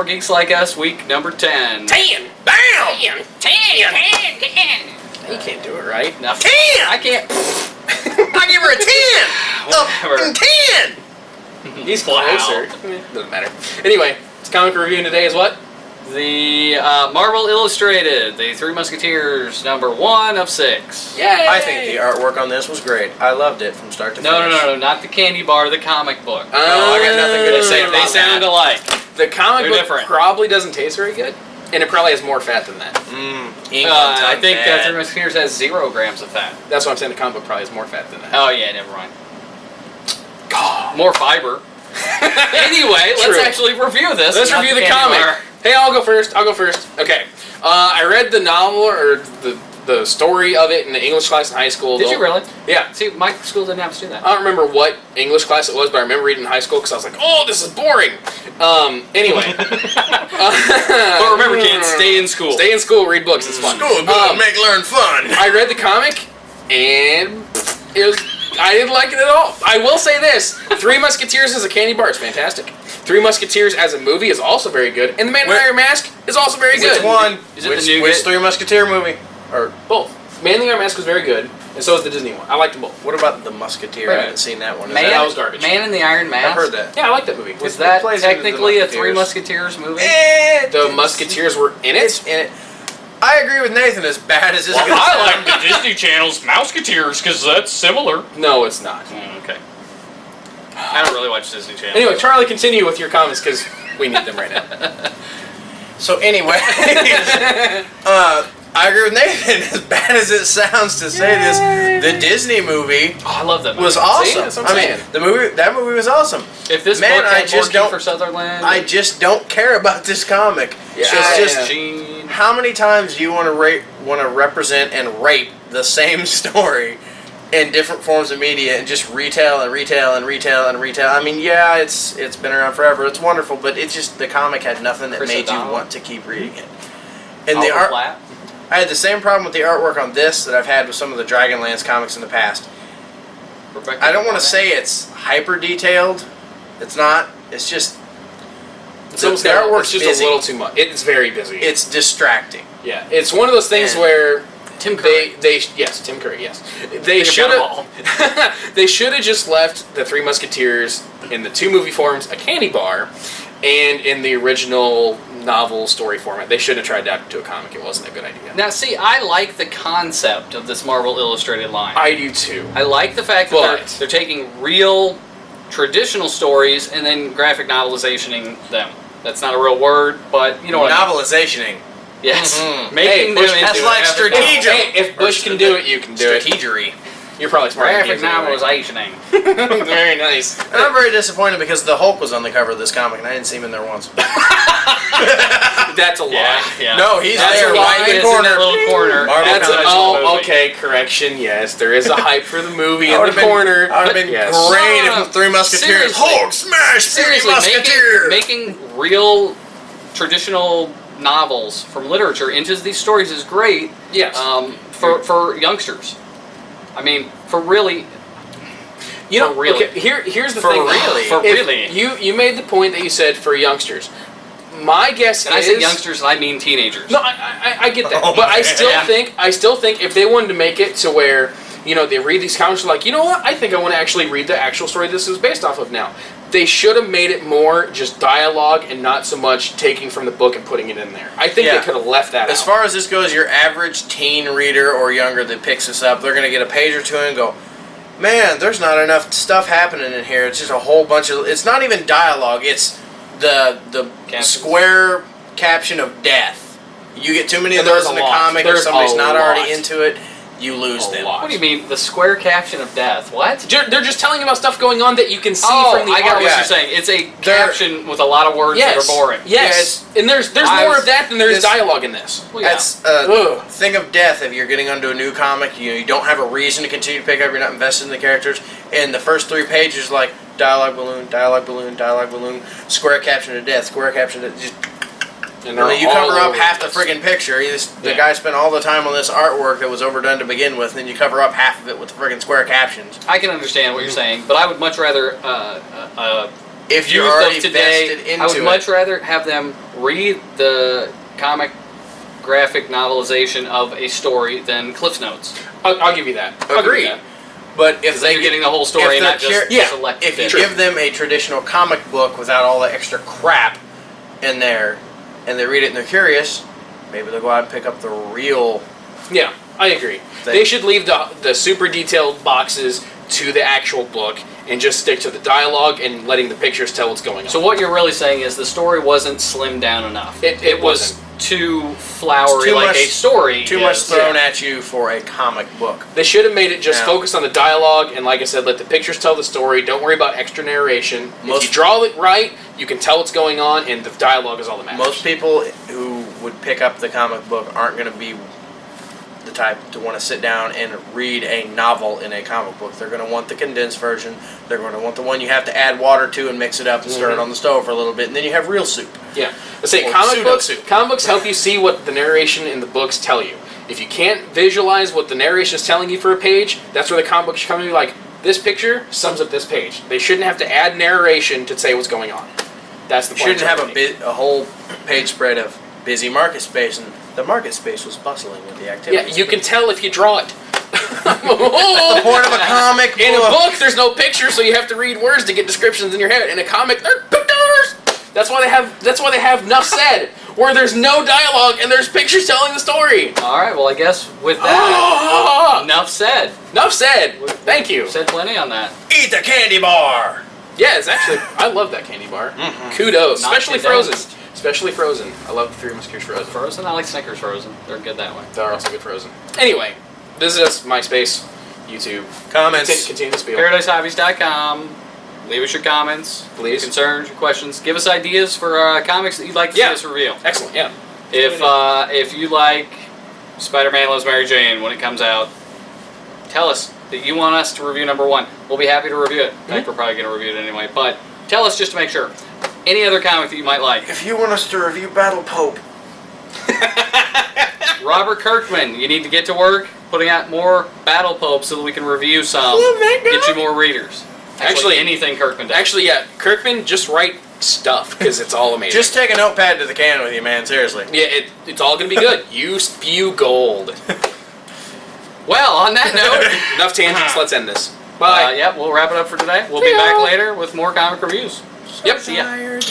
more Geeks Like Us, week number 10. 10! Bam! 10, 10. You can't do it right. No. 10! I can't. I give her a 10! Whatever. Up in 10! He's Wow. closer. Doesn't matter. Anyway, this comic we're reviewing today is what? The Marvel Illustrated, the Three Musketeers, number 1 of 6. Yay! I think the artwork on this was great. I loved it from start to finish. No, not the candy bar, the comic book. No, I got nothing good to say They about sound that. alike. The comic They're book different. probably doesn't taste very good, and it probably has more fat than that. I think Three Musketeers has 0 grams of fat. That's why I'm saying the comic book probably has more fat than that. Oh yeah, never mind. More fiber. Anyway, let's True. actually review this. Let's not review the candy comic. bar. Hey, I'll go first. Okay. I read the novel or the story of it in the English class in high school. Did you really? Yeah. See, my school didn't have to do that. I don't remember what English class it was, but I remember reading in high school because I was like, "Oh, this is boring." Anyway. But remember, kids, stay in school. Stay in school, read books. It's fun. School good, make learn fun. I read the comic, and I didn't like it at all. I will say this: Three Musketeers as a candy bar is fantastic. Three Musketeers as a movie is also very good, and The Man in the Iron Mask is also very good. Which one? Is it the Which Nougat? Three Musketeer movie? Or Both. Man in the Iron Mask was very good, and so is the Disney one. I liked them both. what about The Musketeer? I haven't seen that one. Is Man, that was garbage. Man in the Iron Mask. I've heard that. Yeah, I like that movie. Was It that plays into the technically a Three Musketeers. Musketeers movie? The Musketeers were in it. It's in it. I agree with Nathan. As bad as this is gonna I sound. like the Disney Channel's Musketeers because that's similar. No, it's not. Okay. I don't really watch Disney Channel. Anyway, Charlie, continue with your comments because we need them right now. So anyway, I agree with Nathan. As bad as it sounds to say this, the Disney movie Oh, I love that movie. was awesome. that's what I'm saying. That movie was awesome. If this Man, book I had just Porky don't- for Sutherland, I just don't care about this comic. Yeah, It's just Gene. how many times do you want to represent and rape the same story in different forms of media and just retell and retell and retell and retell? I mean, yeah, it's been around forever. It's wonderful, but it's just the comic had nothing that Chris made O'Donnell. you want to keep reading it. And the Oliver art, Platt. I had the same problem with the artwork on this that I've had with some of the Dragonlance comics in the past. Rebecca I don't want Warner. to say it's hyper detailed. It's not. It's just It's the almost artwork's it's just busy. a little too much. It's very busy. It's distracting. Yeah, it's one of those things And where Tim Curry. yes, Tim Curry, yes. They Think should about have they should have just left the Three Musketeers in the 2 movie forms, a candy bar, and in the original novel story format. They shouldn't have tried to adapt it to a comic. It wasn't a good idea. Now, see, I like the concept of this Marvel Illustrated line. I do too. I like the fact that But- they're taking real, traditional stories and then graphic novelizationing them. That's not a real word, but you know what I mean. Novelizationing. Yes. Mhm. Making Hey, them Bush, into that's like graphic strategic. novels. Hey, if Bush can do it, you can do it. Strategery. You're probably smart. Graphic novelizationing. Very nice. And I'm very disappointed because the Hulk was on the cover of this comic and I didn't see him in there once. That's a lie. Yeah. No, he's That's there, a right lie. in the It's in corner. that little corner. Marvel That's Comics movie. okay. Correction. Yes, there is a hype for the movie in the Would've been- corner. That would have been Yes. great No, no, if Three Musketeers. seriously. Hulk smash Three Seriously, Musketeers. making real, traditional novels from literature into these stories is great. Yes. For youngsters. I mean, for really. You know, For really. okay, here's the For thing. really. For If really. You made the point that you said for youngsters. My guess And is. I say youngsters, and I mean teenagers. No, I get that, Oh, but I man. still think if they wanted to make it to where they read these comics, they're like, you know what? I think I want to actually read the actual story this is based off of now. They should have made it more just dialogue and not so much taking from the book and putting it in there. I think Yeah. they could have left that As out. far as this goes, your average teen reader or younger that picks this up, they're going to get a page or two and go, man, there's not enough stuff happening in here. It's just a whole bunch of... It's not even dialogue. It's the Captions. square caption of death. You get too many of And there's those in a the lot. comic and There's somebody's a not already lot. into it, you lose A them. lot. What do you mean? The square caption of death? What? They're just telling you about stuff going on that you can see Oh, from the I got art. what Yeah. you're saying. It's a They're- caption with a lot of words that are boring. Yes. And there's I more was- of that than there's this- dialogue in this. Well, yeah. That's Ugh. thing of death. If you're getting onto a new comic, you don't have a reason to continue to pick up. You're not invested in the characters. And the first 3 pages, like dialogue balloon, dialogue balloon, dialogue balloon, square caption of death, square caption of just. And I mean, you all cover up over half the this. friggin' picture. The Yeah. guy spent all the time on this artwork that was overdone to begin with, and then you cover up half of it with the friggin' square captions. I can understand what you're saying, but I would much rather if you're youth already of today, vested into I would it. much rather have them read the comic graphic novelization of a story than Cliff Notes. I'll give you that. I'll give you Agreed. that. But if Because they're getting the whole story and they're not just yeah, selected if you bits. give them a traditional comic book without all the extra crap in there, and they read it and they're curious, maybe they'll go out and pick up the real. Yeah, I agree. They should leave the super detailed boxes to the actual book and just stick to the dialogue and letting the pictures tell what's going on. So what you're really saying is the story wasn't slimmed down enough. It was wasn't. too flowery Too like much- a story. Too much thrown at you for a comic book. They should have made it just Yeah. focus on the dialogue and, like I said, let the pictures tell the story. Don't worry about extra narration. If Most- you draw it right, you can tell what's going on, and the dialogue is all that matters. Most people who would pick up the comic book aren't going to be the type to want to sit down and read a novel in a comic book. They're going to want the condensed version. They're going to want the one you have to add water to and mix it up and stir it on the stove for a little bit, and then you have real soup. Yeah. Let's say Or comic books. pseudo-soup. Comic books help you see what the narration in the books tell you. If you can't visualize what the narration is telling you for a page, that's where the comic book should come to you. Like, this picture sums up this page. They shouldn't have to add narration to say what's going on. That's the You point. shouldn't have a whole page spread of busy market space, and the market space was bustling with the Yeah, activities. you can tell if you draw it. The point of a comic In a book. book, there's no picture, so you have to read words to get descriptions in your head. In a comic, there's pictures. That's why they have enough said, where there's no dialogue and there's pictures telling the story. All right. Well, I guess with that, enough said. Enough said. Thank you. Said plenty on that. Eat the candy bar. Yeah, it's actually I love that candy bar. Kudos, Not especially condensed. frozen. Especially frozen. I love the Three Musketeers frozen. Frozen? I like Snickers frozen. They're good that way. They're also good frozen. Anyway, this is us, MySpace, YouTube. Comments. Continue the spiel. ParadiseHobbies.com. Leave us your comments, Please. your concerns, your questions. Give us ideas for comics that you'd like to see us review. Excellent. Yeah. If you like Spider-Man Loves Mary Jane when it comes out, tell us that you want us to review number 1. We'll be happy to review it. I think we're probably going to review it anyway, but tell us just to make sure. Any other comic that you might like. If you want us to review Battle Pope, Robert Kirkman, you need to get to work putting out more Battle Pope so that we can review some. Love that guy. Get you more readers. Actually, anything Kirkman does. Actually, yeah. Kirkman, just write stuff because it's all amazing. just take a notepad to the can with you, man. Seriously. yeah, it's all gonna be good. You spew gold. Well, on that note, Enough tangents. Let's end this. Bye. yep, we'll wrap it up for today. We'll be back later with more comic reviews. Yep. See ya. Tired.